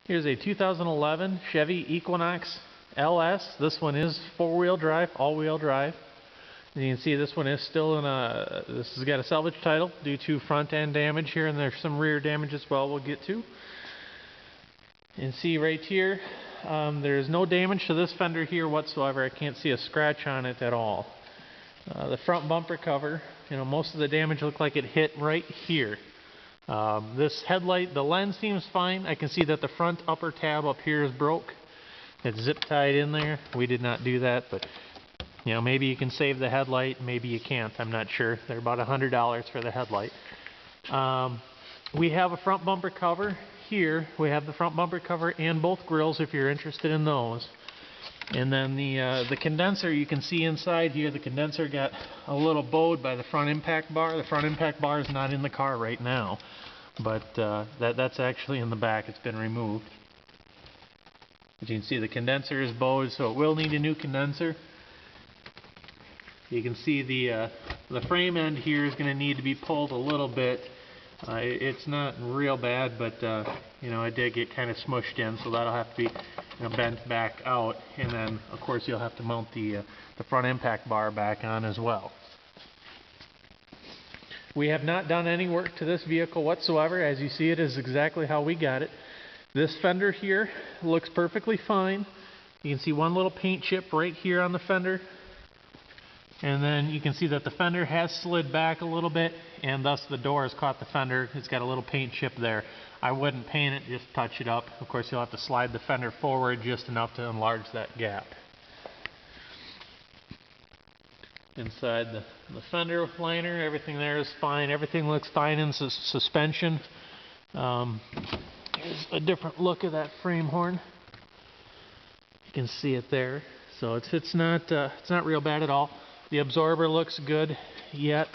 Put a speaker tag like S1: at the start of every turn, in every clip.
S1: Here's a 2011 Chevy Equinox LS. This one is four-wheel drive, all-wheel drive. And you can see this one is still in a, this has got a salvage title due to front end damage here, and there's some rear damage as well we'll get to. And see right here, there's no damage to this fender here whatsoever. I can't see a scratch on it at all. The front bumper cover, most of the damage looked like it hit right here. This headlight, the lens seems fine. I can see that the front upper tab up here is broke. It's zip tied in there. We did not do that, but maybe you can save the headlight, maybe you can't. I'm not sure. They're about $100 for the headlight. We have a front bumper cover here. We have the front bumper cover and both grills if you're interested in those. And then the condenser, you can see inside here, the condenser got a little bowed by the front impact bar. The front impact bar is not in the car right now, but that's actually in the back. It's been removed. As you can see, the condenser is bowed, so it will need a new condenser. You can see the frame end here is going to need to be pulled a little bit. It's not real bad, but it did get kind of smushed in, so that'll have to be bent back out, and then of course you'll have to mount the front impact bar back on as well. We have not done any work to this vehicle whatsoever. As you see, it is exactly how we got it. This fender here looks perfectly fine. You can see one little paint chip right here on the fender, and then you can see that the fender has slid back a little bit, and thus the door has caught the fender. It's got a little paint chip there. I wouldn't paint it, just touch it up. Of course, you'll have to slide the fender forward just enough to enlarge that gap. Inside the fender liner, everything there is fine. Everything looks fine in suspension. Here's a different look of that frame horn. You can see it there. So it's not real bad at all. The absorber looks good yet.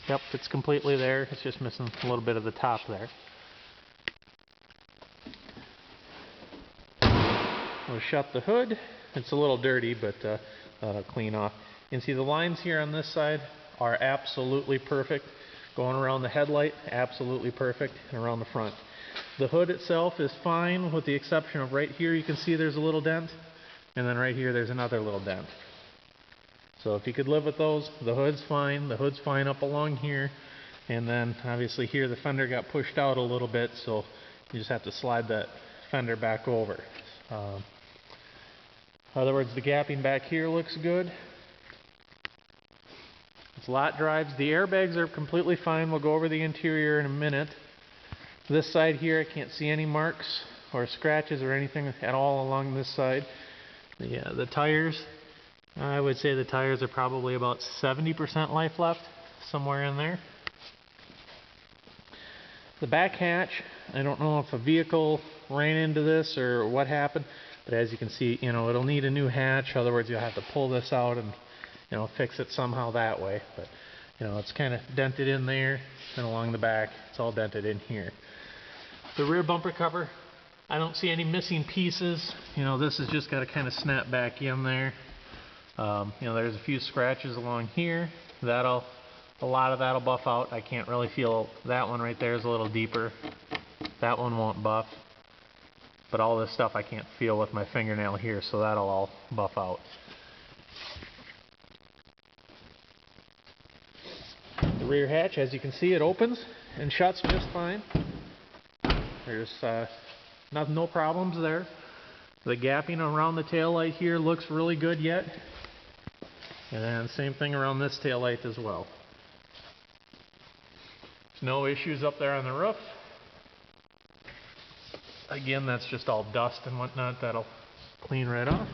S1: Yep, it's completely there. It's just missing a little bit of the top there. We'll shut the hood. It's a little dirty, but that'll clean off. You can see the lines here on this side are absolutely perfect. Going around the headlight, absolutely perfect, and around the front. The hood itself is fine, with the exception of right here. You can see there's a little dent, and then right here there's another little dent. So if you could live with those, the hood's fine. The hood's fine up along here, and then obviously here the fender got pushed out a little bit, so you just have to slide that fender back over. In other words, the gapping back here looks good. It's lot drives. The airbags are completely fine. We'll go over the interior in a minute. This side here, I can't see any marks or scratches or anything at all along this side. The tires, I would say the tires are probably about 70% life left, somewhere in there. The back hatch, I don't know if a vehicle ran into this or what happened, but as you can see, it'll need a new hatch. In other words, you'll have to pull this out and fix it somehow that way. But it's kind of dented in there, and along the back, it's all dented in here. The rear bumper cover, I don't see any missing pieces. This has just got to kind of snap back in there. There's a few scratches along here. A lot of that'll buff out. I can't really feel that one right there is a little deeper. That one won't buff. But all this stuff I can't feel with my fingernail here, so that'll all buff out. The rear hatch, as you can see, it opens and shuts just fine. There's no problems there. The gapping around the taillight here looks really good yet. And then same thing around this taillight as well. There's no issues up there on the roof. Again, that's just all dust and whatnot. That'll clean right off.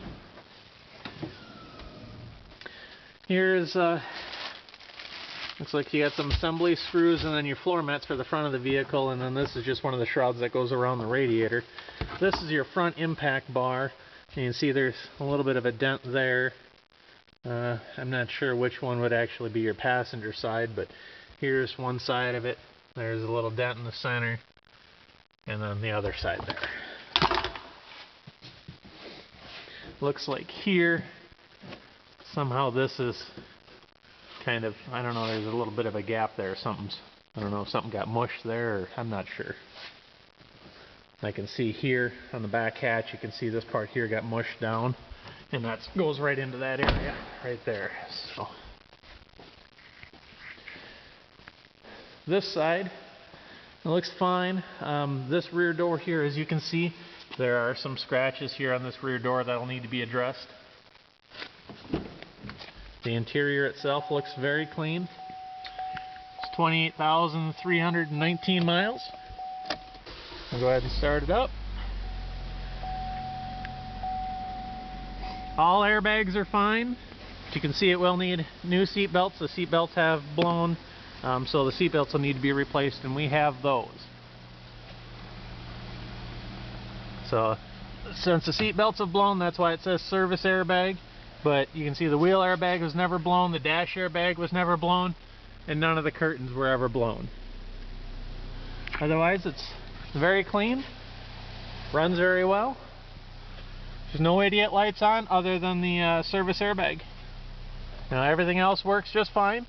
S1: Here's looks like you got some assembly screws and then your floor mats for the front of the vehicle, and then this is just one of the shrouds that goes around the radiator. This is your front impact bar. You can see there's a little bit of a dent there. I'm not sure which one would actually be your passenger side, but here's one side of it. There's a little dent in the center, and then the other side there. Looks like here, somehow this is kind of, I don't know, there's a little bit of a gap there. I don't know if something got mushed there, or I'm not sure. I can see here on the back hatch, you can see this part here got mushed down, and that goes right into that area right there. So this side, it looks fine. This rear door here, as you can see, there are some scratches here on this rear door that'll need to be addressed. The interior itself looks very clean. It's 28,319 miles. I'll go ahead and start it up. All airbags are fine. As you can see, it will need new seat belts. The seat belts have blown, so the seat belts will need to be replaced, and we have those. So since the seat belts have blown, that's why it says service airbag. But you can see the wheel airbag was never blown, the dash airbag was never blown, and none of the curtains were ever blown. Otherwise, it's very clean, runs very well. There's no idiot lights on other than the service airbag. Now everything else works just fine.